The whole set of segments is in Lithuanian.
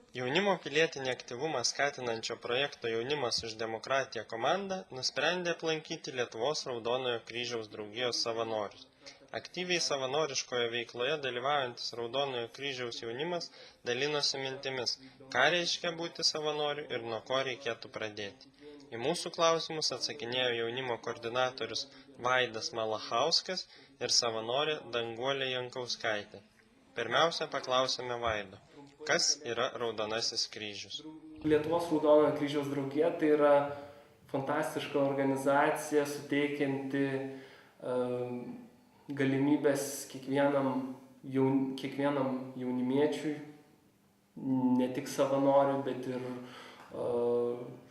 Jaunimo pilietinį aktyvumą skatinančio projekto Jaunimas už demokratiją komanda nusprendė aplankyti Lietuvos Raudonojo Kryžiaus draugijos savanorius. Aktyviai savanoriškoje veikloje dalyvaujantis Raudonojo Kryžiaus jaunimas dalinosi mintimis, ką reiškia būti savanoriu ir nuo ko reikėtų pradėti. Į mūsų klausimus atsakinėjo jaunimo koordinatorius Vaidas Malachauskas ir savanorė Danguolė Jankauskaitė. Pirmiausia, paklausėme Vaido, kas yra Raudonasis kryžius. Lietuvos Raudonojo Kryžiaus draugija tai yra fantastiška organizacija, suteikianti galimybės kiekvienam jaunimiečiui, ne tik savanoriui, bet ir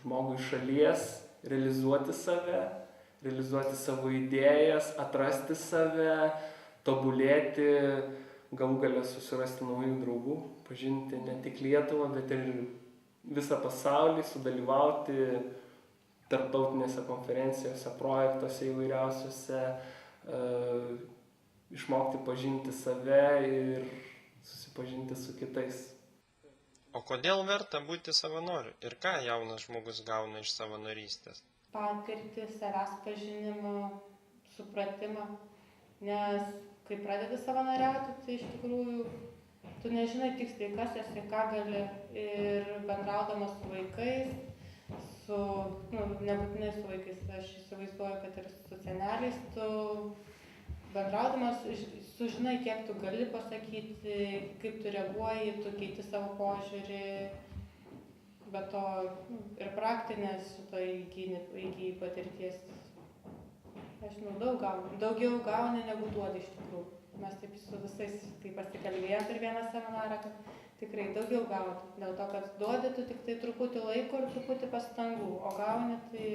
žmogui iš šalies, realizuoti save, realizuoti savo idėjas, atrasti save, tobulėti, galų gale susirasti naujų draugų, pažinti ne tik Lietuvą, bet ir visą pasaulį, sudalyvauti tarptautinėse konferencijose, projektuose įvairiausiuose, išmokti pažinti save ir susipažinti su kitais. O kodėl verta būti savanoriu ir ką jaunas žmogus gauna iš savanorystės? Patirtį, savęs pažinimą, supratimą, nes kai pradedi savanoriauti, tai iš tikrųjų tu nežinai tiksliai, kas esi, ką gali, ir bendraudamas su vaikais, nebūtinai su vaikais, aš įsivaizduoju, kad ir su seneliais, tu bendraudamas sužinai, kiek tu gali pasakyti, kaip tu reaguoji, tu keiti savo požiūrį, bet to ir praktinės šito įgyji patirties. Aš daugiau gauni negu duodi iš tikrųjų. Mes taip su visais taip pasikalbėjom per vieną seminarą, kad tikrai daugiau gauni. Dėl to, kad duodi tu tik tai truputį laiko ir truputį pastangų, o gauni tai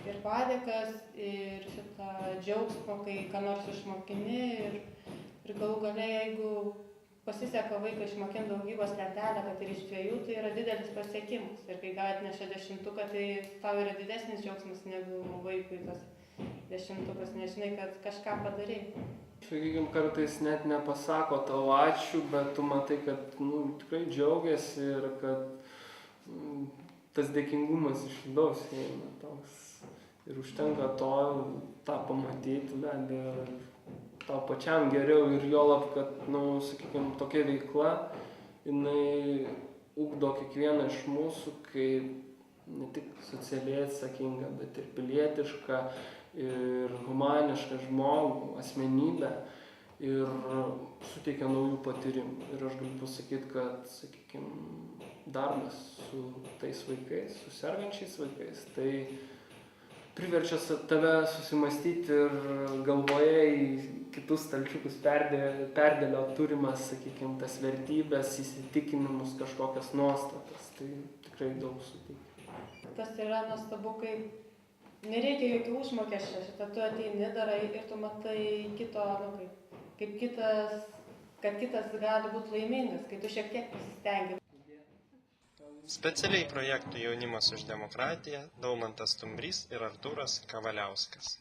ir padėkas, ir šitą džiaugsmą, kai ką nors išmokini, ir galų gale, jeigu pasiseka vaiką išmokinti daugybos lentelę, kad ir iš 2, tai yra didelis pasiekimas. Ir kai atneša 10, tai tau yra didesnis džiaugsmas negu vaikui tas 10, nežinai, kad kažką padarai. Sakykime, kartais net nepasako tau ačiū, bet tu matai, kad tikrai džiaugiasi ir kad tas dėkingumas iš vidaus eina toks. Ir užtenka tą pamatyti, be abejo, tau pačiam geriau ir juolab, kad, sakykime, tokia veikla, jinai ugdo kiekvieną iš mūsų kaip ne tik socialiai atsakinga, bet ir pilietiška, ir humanišką žmogų, asmenybę, ir suteikia naujų patyrimų. Ir aš galiu pasakyti, kad, sakykime, darbas su tais vaikais, su sergančiais vaikais, tai priverčia tave susimastyti ir galvoje į kitus stalčiukus perdėliot turimas, sakykime, tas vertybės, įsitikinimus, kažkokias nuostatas. Tai tikrai daug suteikia. Tas yra nuostabu, kai nereikia jokių užmokesčio, šitą tu ateini, darai ir tu matai kito, kad kitas gali būti laimingas, kai tu šiek tiek pasistengi. Specialiai projektų Jaunimas už demokratiją Daumantas Stumbrys ir Artūras Kavaliauskas.